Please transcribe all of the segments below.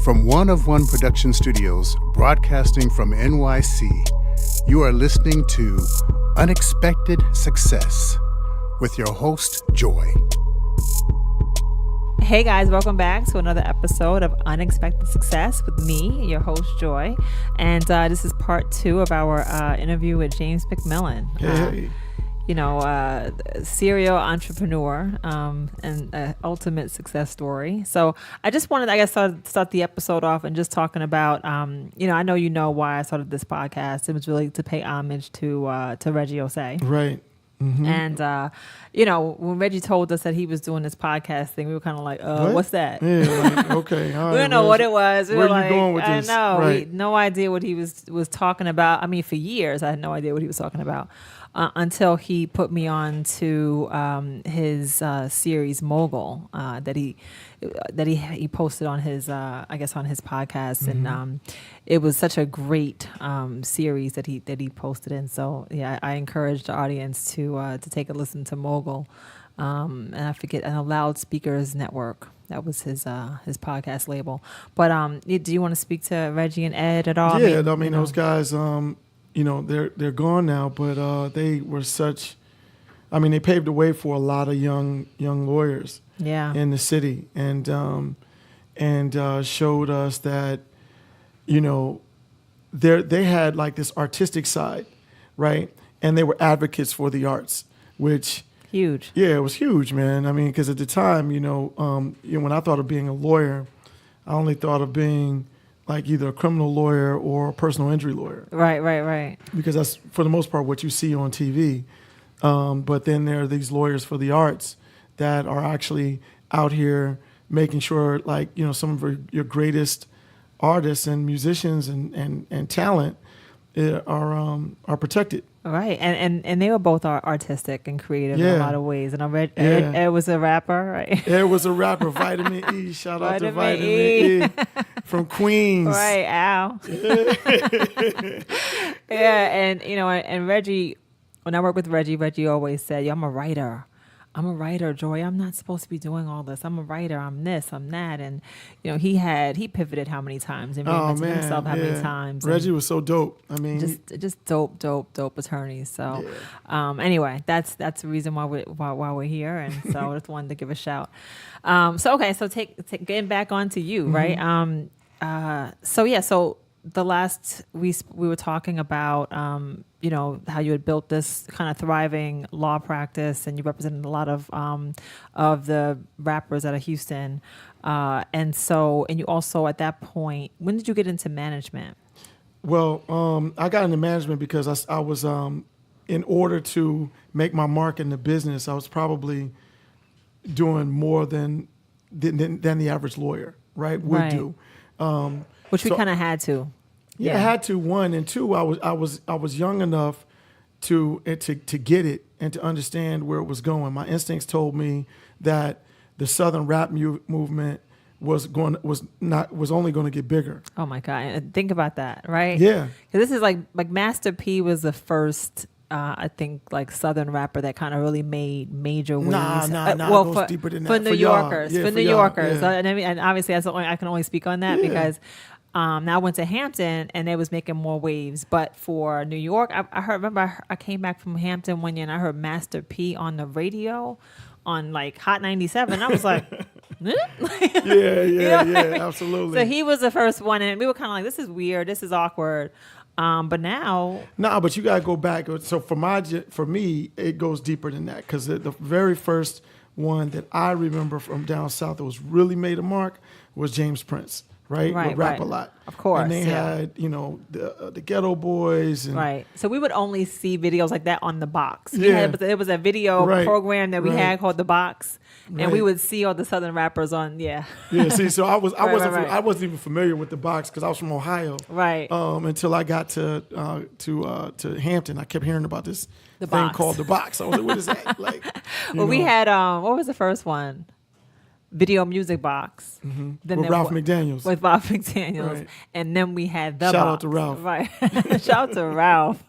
From One of One Production Studios, broadcasting from NYC, you are listening to Unexpected Success with your host, Joy. Hey guys, welcome back to another episode of Unexpected Success with me, your host, Joy. And this is part 2 of our interview with James McMillan. Hey. Serial entrepreneur and ultimate success story. So I just wanted, start the episode off and just talking about, I know why I started this podcast. It was really to pay homage to Reggie Osei. Right. Mm-hmm. And, when Reggie told us that he was doing this podcast thing, we were kind of like, what's that? Yeah, like, okay. All right, we didn't know what it was. We where were are like, you going with this? I know. Right. No idea what he was talking about. I mean, for years, I had no idea what he was talking about. Until he put me on to his series Mogul that he posted on his on his podcast, mm-hmm. and it was such a great series that he posted in. So yeah, I encourage the audience to take a listen to Mogul, and I forget, and Loudspeakers Network. That was his podcast label. But do you want to speak to Reggie and Ed at all? Yeah, I mean those guys. They're gone now, but they were such. I mean, they paved the way for a lot of young lawyers. Yeah. In the city, and showed us that, they had like this artistic side, right? And they were advocates for the arts, which huge. Yeah, it was huge, man. I mean, because at the time, when I thought of being a lawyer, I only thought of being like either a criminal lawyer or a personal injury lawyer. Right. Because that's, for the most part, what you see on TV. But then there are these lawyers for the arts that are actually out here making sure, some of your greatest artists and musicians and talent are protected. Right, and they were both artistic and creative in a lot of ways. And I read Ed was a rapper, right? Ed was a rapper. Vitamin E. Shout out to Vitamin E from Queens. Right, Al. Yeah, and Reggie, when I worked with Reggie always said, "I'm a writer. I'm a writer, Joy. I'm not supposed to be doing all this. I'm a writer. I'm this. I'm that." And he pivoted how many times and reinvented himself how many times. Reggie was so dope. I mean, just dope attorneys. So, anyway, that's the reason why we're here, and so I just wanted to give a shout. So getting back on to you, mm-hmm. right? So the last we were talking about how you had built this kind of thriving law practice, and you represented a lot of the rappers out of Houston, and you also at that point, when did you get into management? Well, I got into management because I was in order to make my mark in the business, I was probably doing more than the average lawyer, would do. Which we kind of had to. Yeah, I had to, 1, and 2. I was young enough to get it and to understand where it was going. My instincts told me that the Southern rap movement was only going to get bigger. Oh my God! And think about that, right? Yeah. Because this is like Master P was the first. I think Southern rapper that kind of really made major waves. Nah, it goes deeper than that. For New Yorkers, for New Yorkers. Yeah. And obviously I can only speak on that because now I went to Hampton and they was making more waves. But for New York, I came back from Hampton one year and I heard Master P on the radio on Hot 97. I was like, yeah, absolutely. So he was the first one, and we were kind of like, this is weird, this is awkward. But now, but you gotta go back. So for me, it goes deeper than that, because the very first one that I remember from down south that was really made a mark was James Prince, right? With Rap A Lot, of course. And they had the Ghetto Boys, and right. So we would only see videos like that on The Box. There was a video program that we had called The Box, and we would see all the Southern rappers on. Yeah. See, so I wasn't even familiar with The Box because I was from Ohio. Right. Until I got to Hampton, I kept hearing about this thing called The Box. I was like, what is that? We had what was the first one? Video Music Box. Mm-hmm. Then With there Ralph wa- McDaniels. With Ralph McDaniels. Right. And then we had the Shout box. out to Ralph. Right. Shout out to Ralph.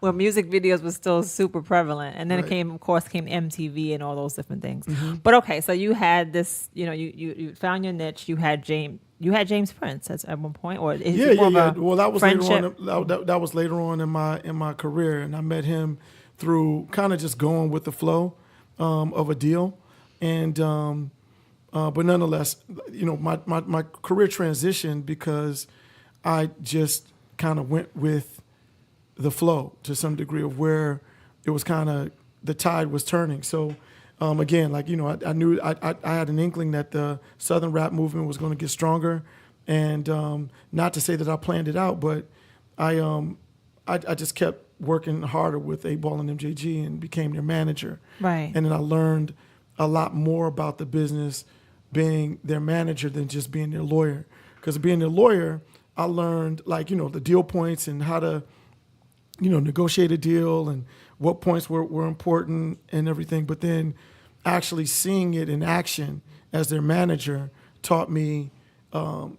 When music videos was still super prevalent. And then Right. of course, came MTV and all those different things. Mm-hmm. But okay, so you had this, you found your niche. You had James Prince at one point, or is it more of a Well, that was friendship? later on. That was later on in my career, and I met him through kind of just going with the flow of a deal, and but nonetheless, my career transitioned because I just kind of went with the flow to some degree of where it was kind of the tide was turning. So. Again, I knew I had an inkling that the Southern rap movement was going to get stronger, and not to say that I planned it out, but I just kept working harder with 8Ball and MJG and became their manager. Right. And then I learned a lot more about the business being their manager than just being their lawyer. Because being their lawyer, I learned the deal points and how to negotiate a deal and what points were important and everything. But then actually seeing it in action as their manager taught me what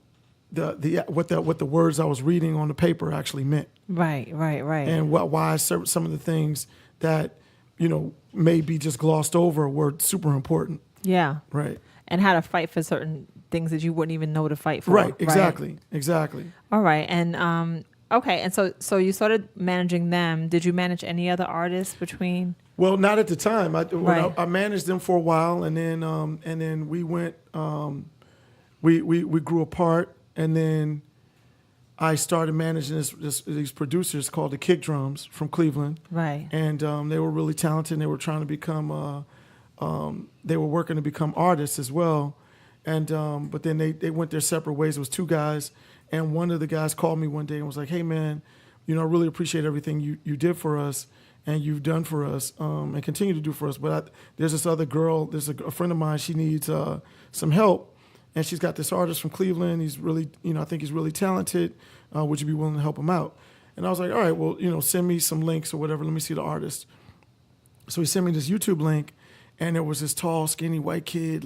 the words I was reading on the paper actually meant. Right. And why some of the things that, may be just glossed over were super important. Yeah. Right. And how to fight for certain things that you wouldn't even know to fight for. Right. Exactly. All right. And okay. And so you started managing them. Did you manage any other artists between? Well, not at the time. Right. I managed them for a while, and then we went. We grew apart, and then I started managing these producers called the Kick Drums from Cleveland. Right. And they were really talented. And they were trying to become. They were working to become artists as well, and but then they went their separate ways. It was two guys. And one of the guys called me one day and was like, "Hey, man, I really appreciate everything you did for us and you've done for us and continue to do for us. But there's this other girl, there's a friend of mine, she needs some help. And she's got this artist from Cleveland. He's really, I think he's really talented. Would you be willing to help him out?" And I was like, "All right, well, send me some links or whatever. Let me see the artist." So he sent me this YouTube link, and there was this tall, skinny white kid,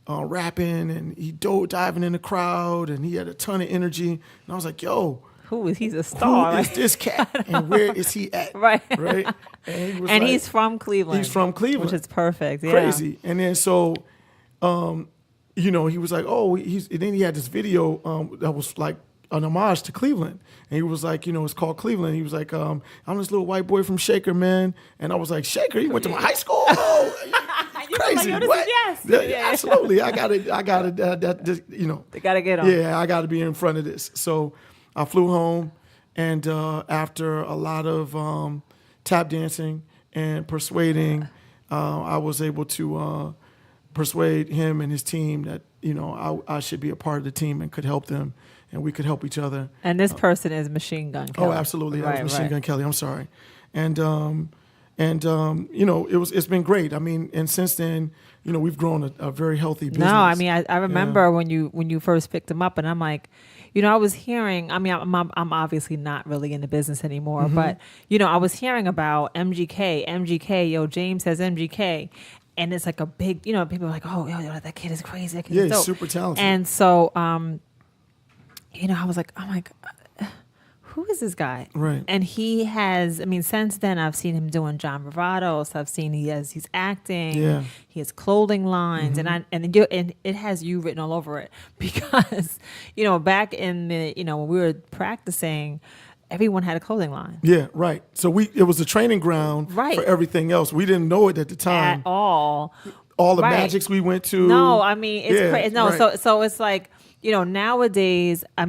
rapping, and he diving in the crowd, and he had a ton of energy. And I was like, "Yo, who is he's a star? Who is this cat, and where is he at?" Right. And, he was and he's from Cleveland. He's from Cleveland, which is perfect. Yeah. Crazy. And then so, he was like, "Oh, and then he had this video that was like an homage to Cleveland." And he was like, it's called Cleveland. He was like, "I'm this little white boy from Shaker, man." And I was like, "Shaker? You went to my high school?" Oh, crazy. Like, what? Yes. Yeah, absolutely. I got it. They got to get on. Yeah, I got to be in front of this. So I flew home, and after a lot of tap dancing and persuading, I was able to persuade him and his team that I should be a part of the team and could help them, and we could help each other. And this person is Machine Gun Kelly. Oh, absolutely. That was Machine Gun Kelly. I'm sorry. It's been great. I mean, and since then, we've grown a very healthy business. No, I mean, I remember when you first picked him up, and I'm like, I was hearing. I mean, I'm obviously not really in the business anymore, Mm-hmm. but I was hearing about MGK. Yo, James has MGK, and it's like a big. People are like, "Oh, yo, that kid is crazy. That kid is he's dope." super talented. And so, I was like, "Oh my god." Who is this guy? Right. And he has, since then I've seen him doing John Bravados. I've seen he's acting. Yeah. He has clothing lines, Mm-hmm. and it has you written all over it because, back in the, when we were practicing, everyone had a clothing line. Yeah, right. So it was a training ground Right. for everything else. We didn't know it at the time. At all. All the Right. magics we went to. No, it's Yeah, crazy. No, right. so it's like, nowadays, I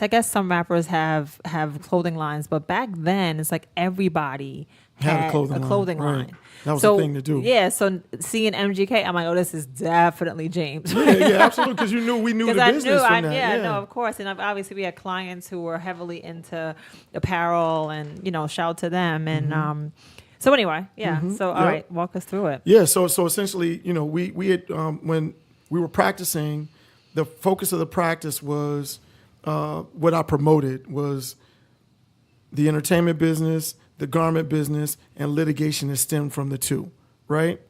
guess some rappers have clothing lines, but back then it's like everybody had a clothing Right. line. That was so, the thing to do. Yeah, so seeing MGK, I'm like, oh, this is definitely James. Yeah, absolutely. Because we knew the business from that. Yeah, no, of course. And obviously we had clients who were heavily into apparel, and shout out to them. And so anyway, yeah. Mm-hmm. So all right, walk us through it. Yeah, so essentially, we had when we were practicing, the focus of the practice was what I promoted was the entertainment business, the garment business, and litigation that stemmed from the two, right?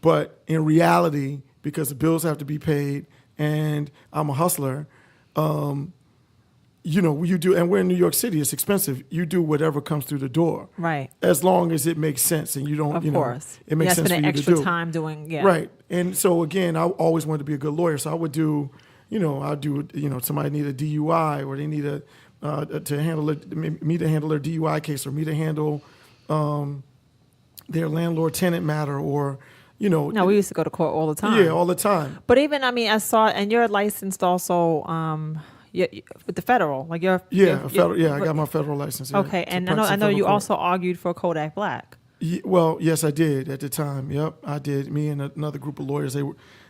But in reality, because the bills have to be paid, and I'm a hustler. You do, and we're in New York City. It's expensive. You do whatever comes through the door, Right. as long as it makes sense, and you don't, Of course. it makes sense for you spending extra to do. time doing, yeah. Right. And so again, I always wanted to be a good lawyer, so I would do, somebody need a DUI, or they need me to handle their DUI case, or me to handle their landlord-tenant matter, or No, we used to go to court all the time. Yeah, all the time. But even, I saw, and you're licensed also with the federal, like you're. I got my federal license. Yeah, okay, and I know you also argued for Kodak Black. Well, yes, I did at the time. Yep, I did. Me and another group of lawyers,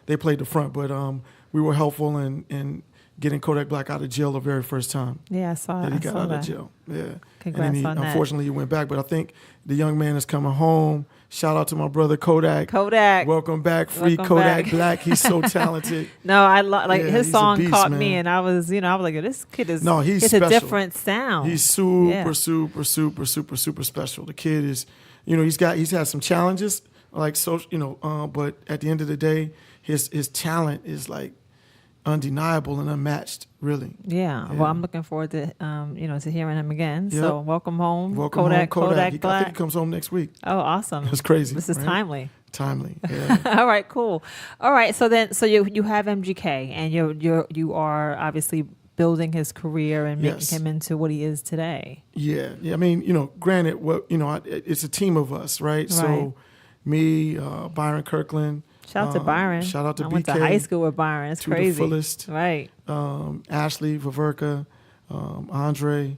they played the front, but we were helpful in getting Kodak Black out of jail the very first time. Yeah, I saw that. He got out of jail. Yeah. Congrats and on that. Unfortunately, he went back, but I think the young man is coming home. Shout out to my brother Kodak. Welcome back, free Welcome Kodak back. Black. He's so talented. No, I his he's song a beast, caught man. me, and I was like, this kid is. He's it's special. a different sound. He's super special. The kid is, he's had some challenges, like but at the end of the day, his talent is like undeniable and unmatched, really. Yeah. Well, I'm looking forward to to hearing him again. Yep. So welcome home, Welcome Kodak home, Kodak. Black. I think he comes home next week. Oh, awesome. That's crazy. This is right? timely. Yeah. All right, cool. All right, so you have MGK, and you are obviously building his career and making him into what he is today. Yeah. I mean, granted, it's a team of us, right? So me, Byron Kirkland. Shout out to Byron. Shout out to I BK. went to high school with Byron. It's to crazy. the fullest. Right. Ashley, Vaverka, Andre,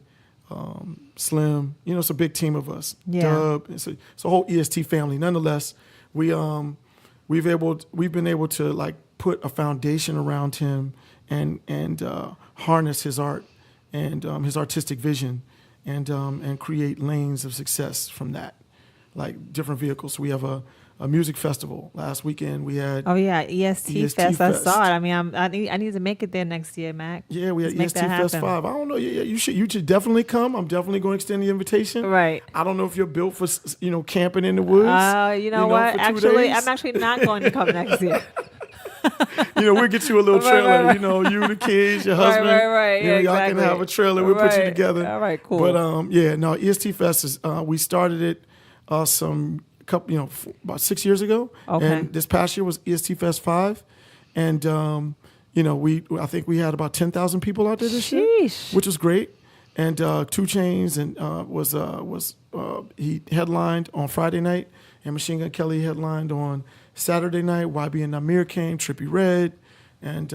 Slim. It's a big team of us. Yeah. Dub. It's a whole EST family. Nonetheless, we've been able to like put a foundation around him and harness his art and his artistic vision and create lanes of success from that, like different vehicles. So we have a music festival. Last weekend we had. Oh yeah, EST Fest. I saw it. I mean, I need to make it there next year, Mac. Yeah, we had Let's EST Fest 5. I don't know. Yeah, you should definitely come. I'm definitely going to extend the invitation. Right. I don't know if you're built for camping in the woods. You know what? For 2 Actually, days. I'm actually not going to come next year. We'll get you a little trailer. Right. you, the kids, your husband. Right. Yeah, y'all exactly. can have a trailer. We'll put you together. All right, cool. But EST Fest is. We started it about 6 years ago. Okay. And this past year was EST Fest 5, and I think we had about 10,000 people out there this year, which was great. And 2 Chainz and he headlined on Friday night, and Machine Gun Kelly headlined on Saturday night. YBN Nahmir came, Trippie Redd, and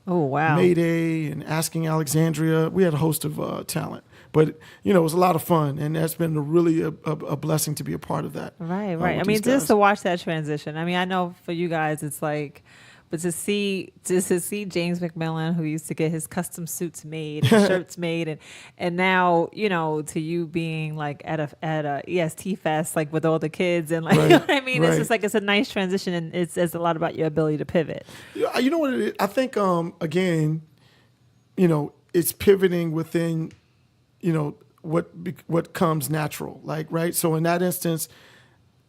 Mayday and Asking Alexandria. We had a host of talent. But, it was a lot of fun, and that's been really a blessing to be a part of that. Right. I mean, just to watch that transition. I mean, I know for you guys it's like, but to see James McMillan, who used to get his custom suits made and shirts made, and now, to you being like at a EST Fest, like with all the kids and like, right. you know what I mean? Right. It's just like, it's a nice transition, and it says a lot about your ability to pivot. You know what it is? I think, again, it's pivoting within, what comes natural, like, right? So in that instance,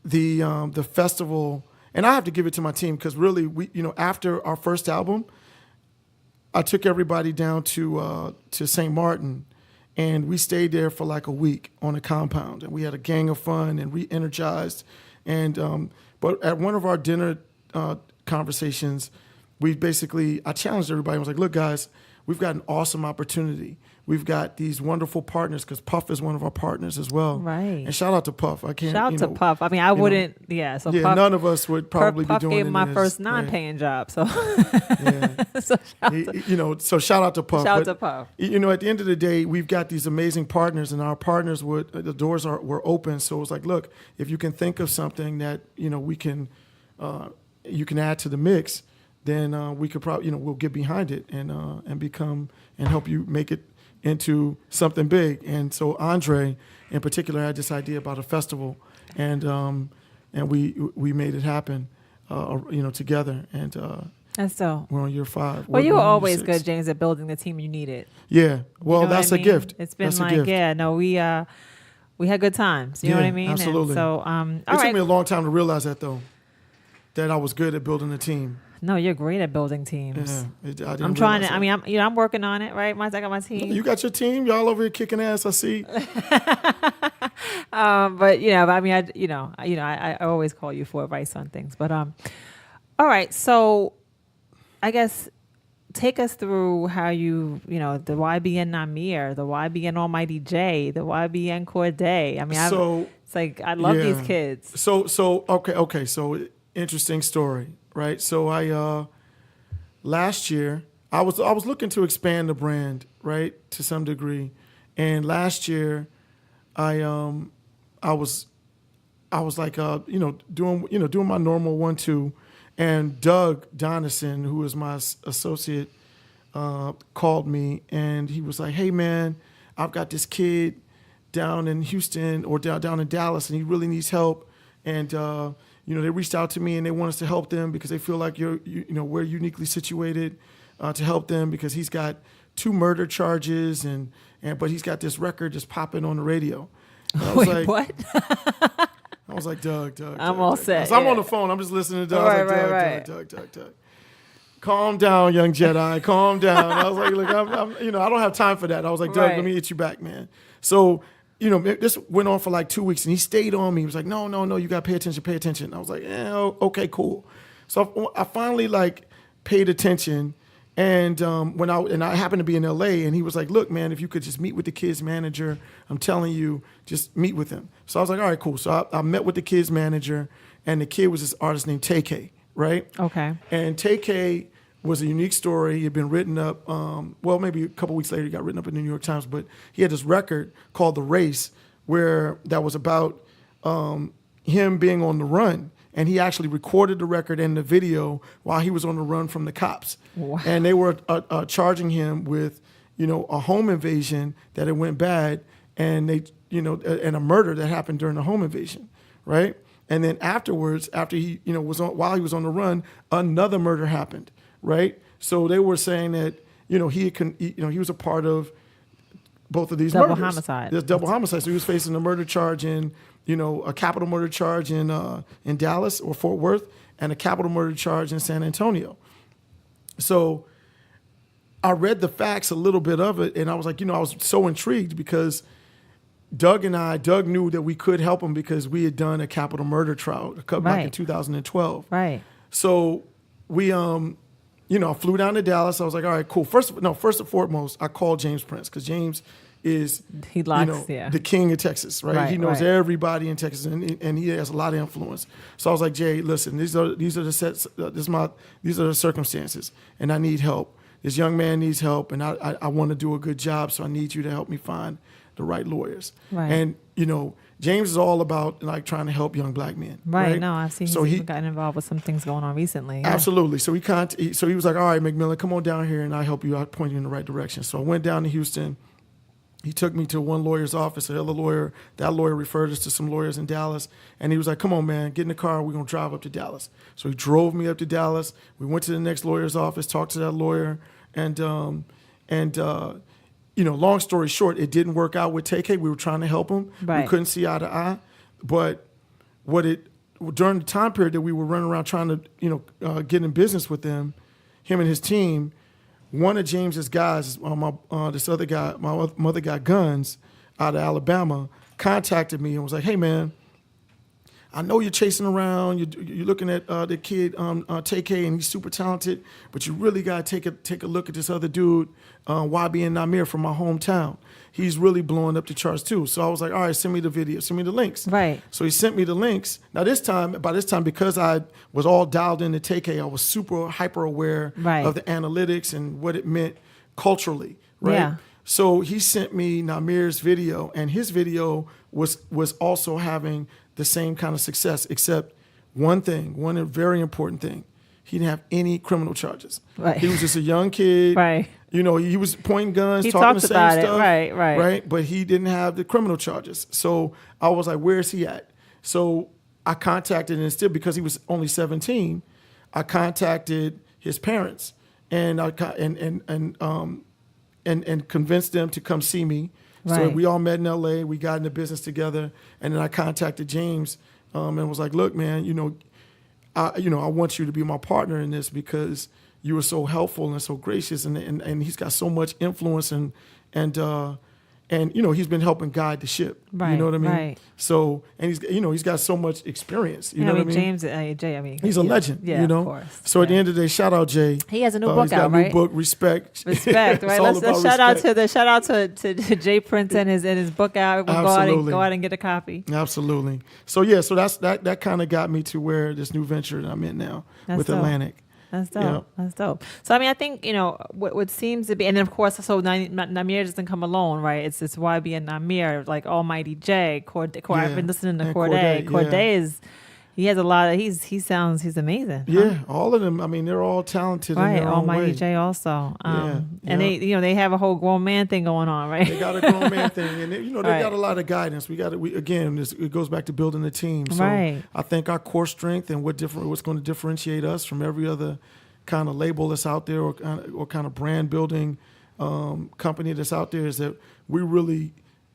the festival, and I have to give it to my team, because really we, after our first album, I took everybody down to St. Martin, and we stayed there for like a week on a compound, and we had a gang of fun and re-energized. And but at one of our dinner conversations, I challenged everybody. I was like, look, guys, we've got an awesome opportunity. We've got these wonderful partners, because Puff is one of our partners as well. Right. And shout out to Puff. Shout out to Puff. I mean, I wouldn't. Yeah. So Puff, none of us would probably Puff be doing it. gave me my first non-paying job. So. Yeah. So shout out to Puff. Shout out to Puff. At the end of the day, we've got these amazing partners, and our partners the doors were open. So it was like, look, if you can think of something that we can, you can add to the mix, then we could probably we'll get behind it and become and help you make it into something big. And so Andre in particular had this idea about a festival, and we made it happen together, and that's so. we're on year 5. Well, you were always 6. good, James, at building the team you needed. Yeah. Well, that's what I a mean? gift. It's been that's like, a gift. yeah, no, we had good times. You know what I mean? Absolutely. And so, It took me a long time to realize that, though. that I was good at building a team. No, you're great at building teams. Yeah, I'm trying to. I mean, I'm working on it, right? I got my team. You got your team. Y'all over here kicking ass. I see. But I mean, I always call you for advice on things. But all right. So, I guess take us through how the YBN Nahmir, the YBN Almighty Jay, the YBN Cordae. I mean, it's like I love these kids. So okay. So interesting story. Right. So I last year I was looking to expand the brand, right, to some degree. And last year I was like doing my normal 1-2, and Doug Donison, who was my associate, called me, and he was like, "Hey man, I've got this kid down in Houston or down in Dallas, and he really needs help." And they reached out to me and they want us to help them because they feel like we're uniquely situated to help them because he's got 2 murder charges but he's got this record just popping on the radio. And I was Wait, what? I was like, Doug. I'm all set. So I'm on the phone. I'm just listening to Doug. I was like, Doug. Calm down, young Jedi. Calm down. I was like, look, I don't have time for that. I was like, Doug, let me hit you back, man. So this went on for like 2 weeks, and he stayed on me. He was like, no, you got to pay attention. I was like, okay, cool. So I finally paid attention, and I happened to be in LA, and he was like, look, man, if you could just meet with the kid's manager, I'm telling you, just meet with him. So I was like, all right, cool. So I met with the kid's manager, and the kid was this artist named TK, right? Okay. And TK was a unique story. He had been written up, maybe a couple weeks later he got written up in the New York Times, but he had this record called The Race that was about him being on the run. And he actually recorded the record and the video while he was on the run from the cops. Wow. And they were charging him with, a home invasion that it went bad, and and a murder that happened during the home invasion, right? And then afterwards, after he, while he was on the run, another murder happened. Right, so they were saying that he was a part of both of these double murders. Homicide. There's double homicide. So he was facing a murder charge a capital murder charge in Dallas or Fort Worth, and a capital murder charge in San Antonio. So I read the facts, a little bit of it, and I was like, I was so intrigued because Doug knew that we could help him because we had done a capital murder trial back in 2012. Right. So we I flew down to Dallas. I was like, all right, cool. First and foremost, I called James Prince because James is the king of Texas, right? He knows everybody in Texas, and he has a lot of influence. So I was like, Jay, listen, these are the circumstances, and I need help. This young man needs help, and I want to do a good job, so I need you to help me find the right lawyers. Right. And James is all about trying to help young black men. Right. No, I've seen he's gotten involved with some things going on recently. Yeah. Absolutely. So he was like, all right, McMillan, come on down here and I'll help you. I'll point you in the right direction. So I went down to Houston. He took me to one lawyer's office, another lawyer. That lawyer referred us to some lawyers in Dallas. And he was like, come on, man, get in the car. We're going to drive up to Dallas. So he drove me up to Dallas. We went to the next lawyer's office, talked to that lawyer. And long story short, it didn't work out with TK. We were trying to help him. Right. We couldn't see eye to eye. But during the time period that we were running around trying to, get in business with him and his team, one of James's guys, this other guy, my mother got guns out of Alabama, contacted me and was like, hey, man, I know you're chasing around. You're looking at the kid, TK, and he's super talented, but you really got to take a look at this other dude, YBN Nahmir from my hometown. He's really blowing up the charts too. So I was like, all right, send me the video, send me the links. Right. So he sent me the links. Now by this time, because I was all dialed into TK, I was super hyper aware of the analytics and what it meant culturally. Right. Yeah. So he sent me Nahmir's video, and his video was also having the same kind of success, except one very important thing. He didn't have any criminal charges. Right. He was just a young kid. Right. He was pointing guns, talking the same stuff. Right. But he didn't have the criminal charges. So I was like, where's he at? So I contacted, and still because he was only 17, I contacted his parents and convinced them to come see me. Right. So we all met in LA. We got into business together, and then I contacted James and was like, "Look, man, I want you to be my partner in this because you were so helpful and so gracious, and he's got so much influence and he's been helping guide the ship. Right, you know what I mean? right. So, and he's got so much experience. You know what I mean? James, Jay, he's a legend. Yeah, Of course. So at the end of the day, shout out Jay. He has a new book he's got out, a right? new book, Respect. Respect, right? Let's shout out to Jay Prince and his book out. We'll go out and get a copy. Absolutely. So yeah, so that kind of got me to where this new venture that I'm in now with dope. Atlantic. That's dope. Yeah. That's dope. So I mean, I think what seems to be, and then of course, so Nahmir doesn't come alone, right? It's this YBN Nahmir, like Almighty Jay, Cordae. I've been listening to Cordae. Cordae is, he has a lot of, he's amazing. Yeah, all of them. I mean, they're all talented. Right, in their own Almighty way. Jay also. And yeah. they have a whole grown man thing going on, right? They got a grown man thing, and they got a lot of guidance. It goes back to building a team. So right. I think our core strength and what's going to differentiate us from every other kind of label that's out there or kind of brand building company that's out there is that we really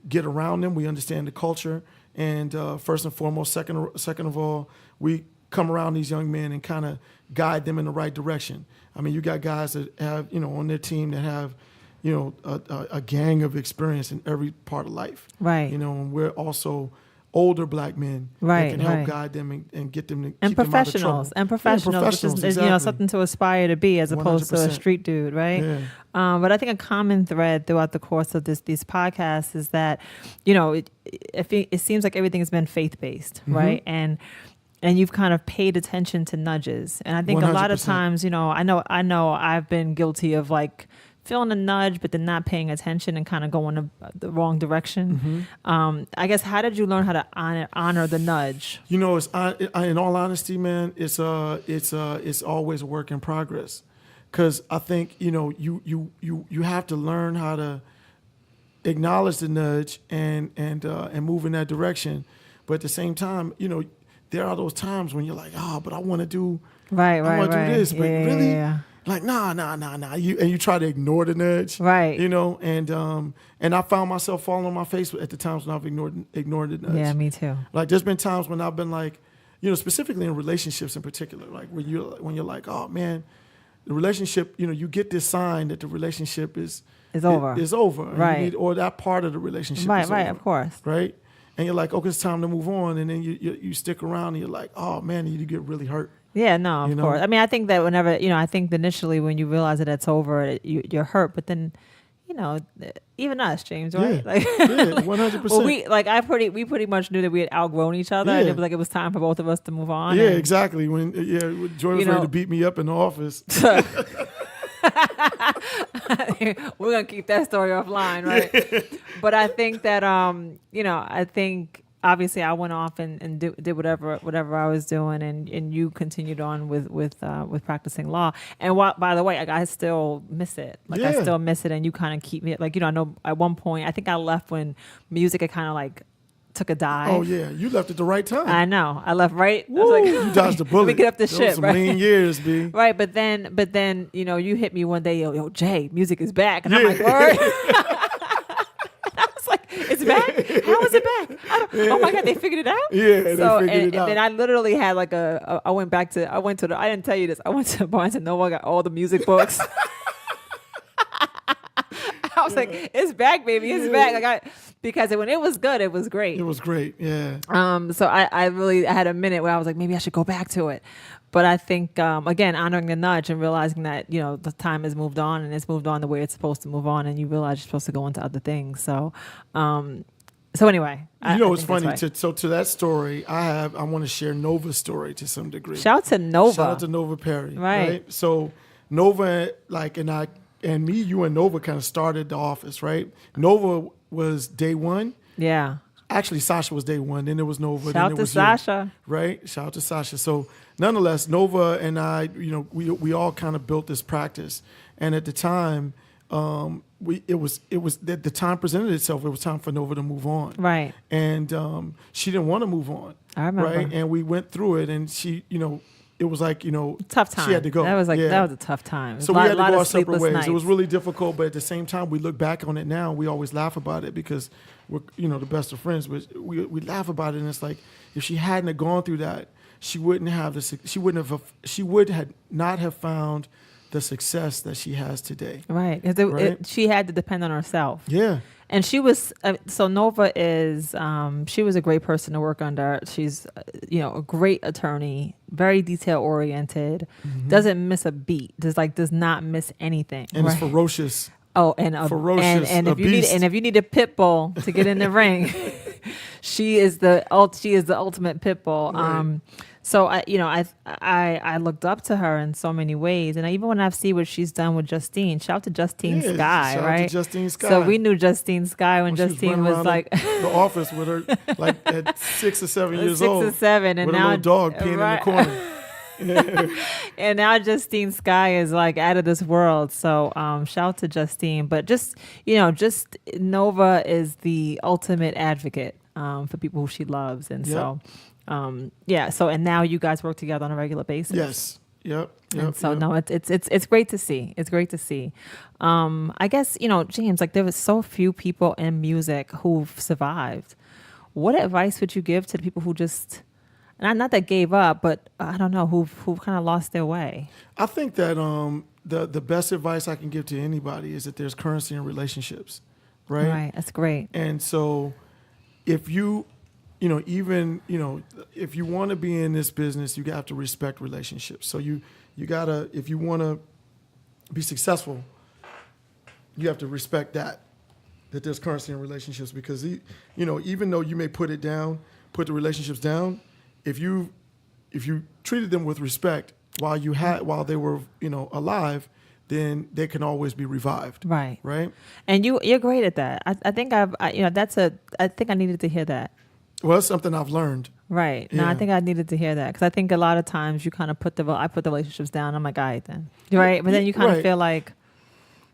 get around them. We understand the culture, and first and foremost, second of all, we come around these young men and kind of guide them in the right direction. I mean, you got guys that have on their team that have a gang of experience in every part of life. Right. And we're also older black men right, that can help right. guide them and get them to and keep them out of trouble. And professionals, which is exactly. Something to aspire to be as opposed 100%. to a street dude, right? Yeah. But I think a common thread throughout the course of these podcasts is that, it seems like everything has been faith-based, right? And you've kind of paid attention to nudges. And I think 100%. a lot of times, I know I've been guilty of like feeling a nudge, but then not paying attention and kind of going the wrong direction. I guess, how did you learn how to honor the nudge? It's in all honesty, man, it's always a work in progress. Because I think you have to learn how to acknowledge the nudge and move in that direction. But at the same time, there are those times when you're like, but I want to do right. I want to do this, but really. Yeah. Like nah. You try to ignore the nudge, right? And I found myself falling on my face at the times when I've ignored the nudge. Yeah, me too. Like there's been times when I've been like, specifically in relationships in particular, like when you're like, oh man, the relationship, you get this sign that the relationship is over. Is over, right? Or that part of the relationship, right? Is right, over, of course, right. And you're like, okay, it's time to move on, and then you stick around, and you're like, oh man, and you get really hurt. Yeah, no, of course. I mean, I think that whenever, I think initially when you realize that it's over, you're hurt. But then, even us, James, right? Yeah, 100%. Well, we pretty much knew that we had outgrown each other. And it was time for both of us to move on. Yeah, exactly. When Joy was ready to beat me up in the office. We're going to keep that story offline, right? Yeah. But I think that, obviously I went off and did whatever I was doing, and you continued on with practicing law. And by the way, I still miss it. I still miss it, and you kind of keep me I know at one point I think I left when music had kind of took a dive. Oh yeah, you left at the right time. I know. I left right. Woo, I was you dodged the bullet. Let me get up the ship. Some right? lean years, B. Right, but then you hit me one day. Yo, Jay, music is back, and I'm like, word. It's back? How is it back? Oh my God, they figured it out? Yeah, they figured it out. And then I literally had I didn't tell you this. I went to Barnes & Noble, I got all the music books. I was like, it's back, baby, it's back. Because when it was good, it was great. It was great, yeah. So I really had a minute where I was like, maybe I should go back to it. But I think, again, honoring the nudge and realizing that, the time has moved on and it's moved on the way it's supposed to move on, and you realize you're supposed to go into other things. So anyway. It's funny. Right. To that story, I want to share Nova's story to some degree. Shout out to Nova. Shout out to Nova Perry. Right. So Nova, and me, you and Nova kind of started the office, right? Nova was day one. Yeah. Actually, Sasha was day one. Then there was Nova. Shout out to Sasha. Right? Shout out to Sasha. So nonetheless, Nova and I, we all kind of built this practice. And at the time, the time presented itself. It was time for Nova to move on. Right. And she didn't want to move on. I remember. Right. And we went through it, and she, it was like, tough time. She had to go. That was a tough time. So we had to go our separate ways. Nights. It was really difficult, but at the same time, we look back on it now. We always laugh about it because we're, the best of friends. But we laugh about it, and it's like if she hadn't have gone through that, she wouldn't have she would have not have found the success that she has today. Right. She had to depend on herself. Yeah. And she was, so Nova is, she was a great person to work under. She's, a great attorney, very detail oriented, doesn't miss a beat, does not miss anything. And is ferocious. Oh, and ferocious, and if you need a pit bull to get in the ring, she is the ultimate pit bull. Right. So I looked up to her in so many ways, and even when I see what she's done with Justine, shout out to Justine Sky, shout right? out to Justine Sky. So we knew Justine Sky when Justine was like the office with her, like at 6 or 7 years old, 6 or 7, and with now a little dog peeing in the corner. And now Justine Sky is like out of this world. So shout out to Justine. But just Nova is the ultimate advocate for people who she loves. And so and now you guys work together on a regular basis. Yes. Yep. And so no, it's great to see. It's great to see. I guess, James, like there was so few people in music who've survived. What advice would you give to the people who just not that gave up, but I don't know, who've kind of lost their way? I think that the best advice I can give to anybody is that there's currency in relationships, right? Right, that's great. And so if you if you want to be in this business, you have to respect relationships. So you gotta, if you want to be successful, you have to respect that there's currency in relationships, because even though you may put the relationships down, if you treated them with respect while they were alive, then they can always be revived. Right. Right. And you're great at that. I think I think I needed to hear that. Well, it's something I've learned. Right. No, I think I needed to hear that, because I think a lot of times you kind of I put the relationships down. I'm like, all right then. Right. But then you kind of feel like.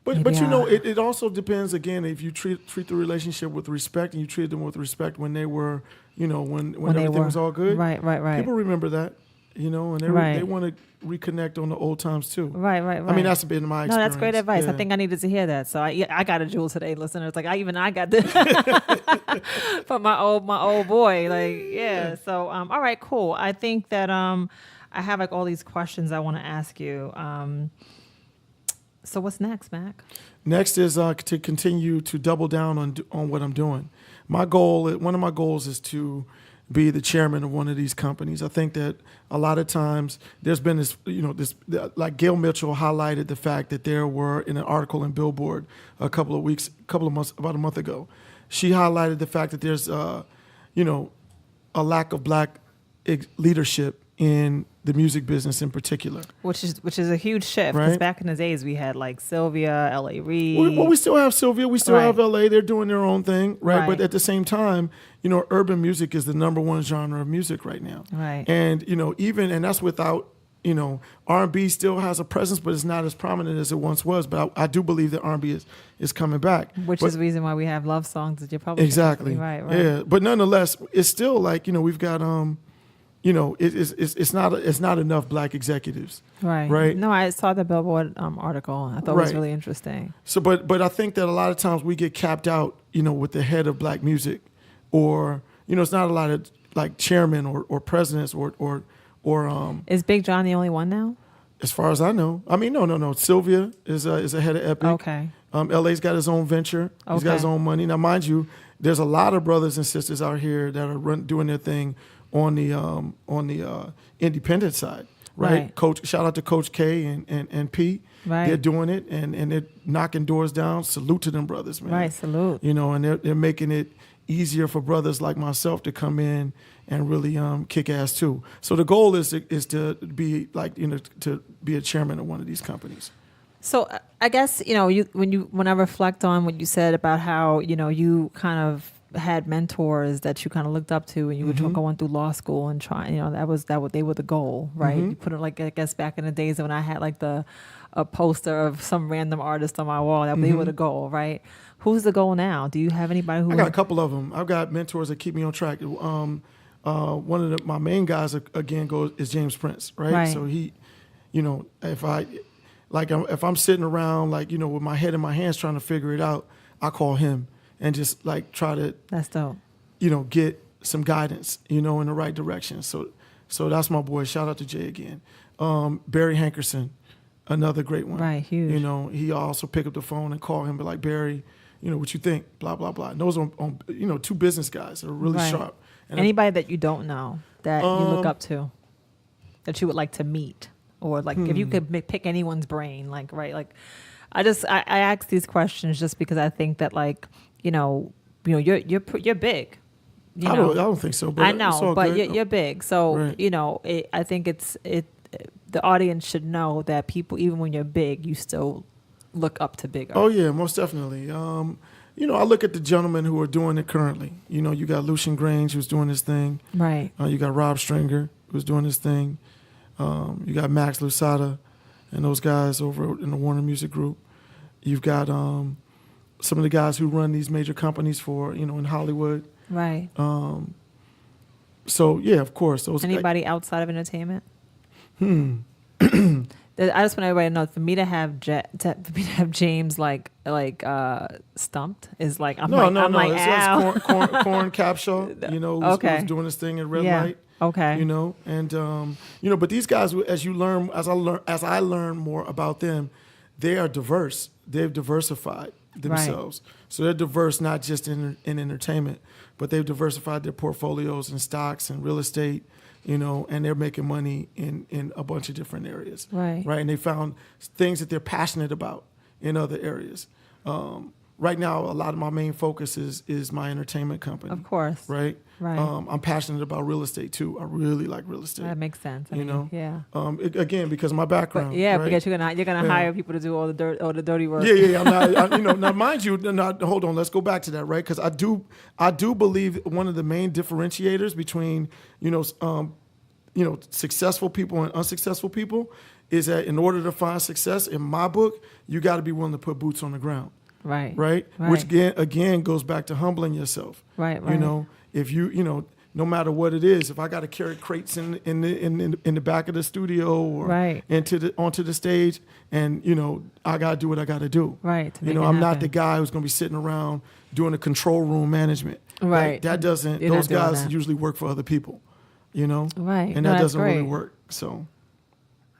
But it also depends, again, if you treat the relationship with respect, and you treated them with respect when they were, when everything was all good. Right. People remember that, and they want to reconnect on the old times too. Right. I mean, that's been my experience. No, that's great advice. Yeah. I think I needed to hear that. So I got a jewel today, listeners. Like I got this from my old boy. Like, yeah. So, all right, cool. I think that I have like all these questions I want to ask you. So what's next, Mac? Next is to continue to double down on what I'm doing. One of my goals is to be the chairman of one of these companies. I think that a lot of times there's been this, like Gail Mitchell highlighted the fact that there were, in an article in Billboard about a month ago, she highlighted the fact that there's, a lack of black leadership in the music business in particular, which is a huge shift, because back in the days we had like Sylvia, L.A. Reid. Well, we still have Sylvia, we still have L.A. They're doing their own thing, right? But at the same time, urban music is the number one genre of music right now, right? And and that's without R&B still has a presence, but it's not as prominent as it once was. But I do believe that R&B is coming back, which is the reason why we have love songs that you're publishing. Exactly, right. Yeah, but nonetheless, it's still like we've got it's not enough black executives. Right. No, I saw the Billboard article. I thought it was really interesting. So, but I think that a lot of times we get capped out, with the head of black music, or it's not a lot of like chairmen or presidents or. Is Big John the only one now? As far as I know, I mean, no. Sylvia is a head of Epic. Okay. LA's got his own venture. Okay. He's got his own money. Now, mind you, there's a lot of brothers and sisters out here that are doing their thing on the independent side, right? Coach, shout out to Coach K and P. Right. They're doing it and they're knocking doors down. Salute to them brothers, man. Right, salute. And they're making it easier for brothers like myself to come in and really kick ass too. So the goal is to be like to be a chairman of one of these companies. So I guess when I reflect on what you said about how you kind of had mentors that you kind of looked up to, and you were going through law school and trying, they were the goal, right? You put it like, I guess back in the days when I had like a poster of some random artist on my wall, that they were the goal, right? Who's the goal now? Do you have anybody who? I got a couple of them. I've got mentors that keep me on track. One of my main guys again is James Prince, right? So he, if I'm sitting around with my head in my hands trying to figure it out, I call him and just like try to. That's dope. Get some guidance, in the right direction. So So that's my boy. Shout out to Jay again. Barry Hankerson, another great one. Right, huge. You know, he also pick up the phone and call him, be like, Barry, you know, what you think? Blah, blah, blah. And those are, you know, two business guys that are really sharp. And anybody that you don't know that you look up to, that you would like to meet, or like if you could pick anyone's brain, like, right, like, I ask these questions just because I think that, like, you know, you're big. I don't think so. But I know, but you're big, so right. you know. I think the audience should know that people, even when you're big, you still look up to bigger. Oh yeah, most definitely. You know, I look at the gentlemen who are doing it currently. You know, you got Lucian Grange who's doing his thing. Right. You got Rob Stringer who's doing his thing. You got Max Lusada and those guys over in the Warner Music Group. You've got some of the guys who run these major companies for, you know, in Hollywood. Right. So yeah, of course. Anybody outside of entertainment? I just want everybody to know, for me to have James like stumped is like I'm like it's Corn Capshaw, you know, who's doing this thing at Red Light. Okay. You know, and you know, but these guys, as I learn more about them, they are diverse. They've diversified themselves. Right. So they're diverse not just in entertainment, but they've diversified their portfolios and stocks and real estate, you know, and they're making money in a bunch of different areas. Right. Right. And they found things that they're passionate about in other areas. Right now, a lot of my main focus is my entertainment company. Of course. Right. Right. I'm passionate about real estate too. I really like real estate. That makes sense. I mean, know. Yeah. Again, because of my background. But yeah, right? because you're gonna hire people to do all the dirty work. Yeah. I'm not, you know, now mind you, hold on. Let's go back to that, right? Because I do believe one of the main differentiators between you know successful people and unsuccessful people is that in order to find success, in my book, you got to be willing to put boots on the ground. Right. Right. Which again goes back to humbling yourself. Right. You know, if you know, no matter what it is, if I got to carry crates in the back of the studio or onto the stage, and you know, I got to do what I got to do. Right. You know, I'm not the guy who's going to be sitting around doing the control room management. Right. That doesn't. Those guys usually work for other people. You know. Right. And that doesn't really work. So.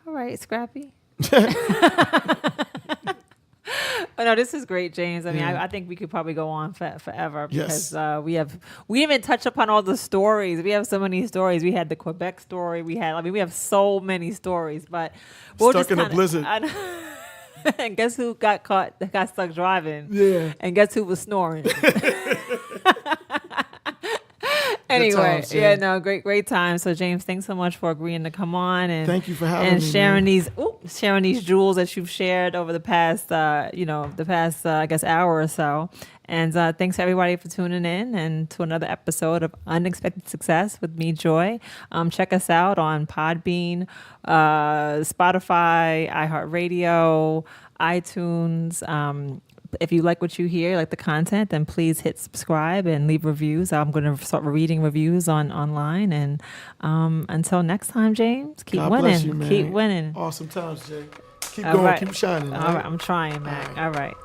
All right, Scrappy. Oh, no, this is great, James. I mean, I think we could probably go on forever because we didn't even touch upon all the stories. We have so many stories. We had the Quebec story. We have so many stories, but we'll stuck in a blizzard. And guess who got stuck driving? Yeah. And guess who was snoring? Anyway, great time. So James, thanks so much for agreeing to come on and thank you for having me, sharing these jewels that you've shared over the past I guess hour or so. And thanks everybody for tuning in and to another episode of Unexpected Success with me, Joy. Check us out on Podbean, Spotify, iHeartRadio, iTunes. If you like what you hear, like the content, then please hit subscribe and leave reviews. I'm going to start reading reviews online. And until next time, James, keep God winning. Bless you, man. Keep winning. Awesome times, Jay. Keep going. Right. Keep shining. All right. I'm trying, Mac. All right.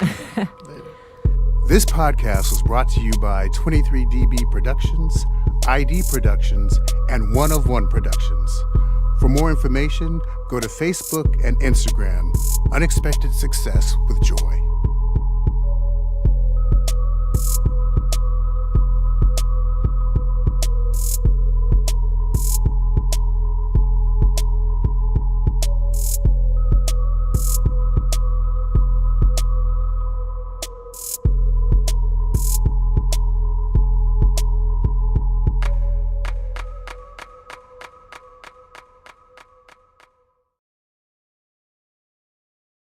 This podcast was brought to you by 23DB Productions, ID Productions, and One of One Productions. For more information, go to Facebook and Instagram, Unexpected Success with Joy.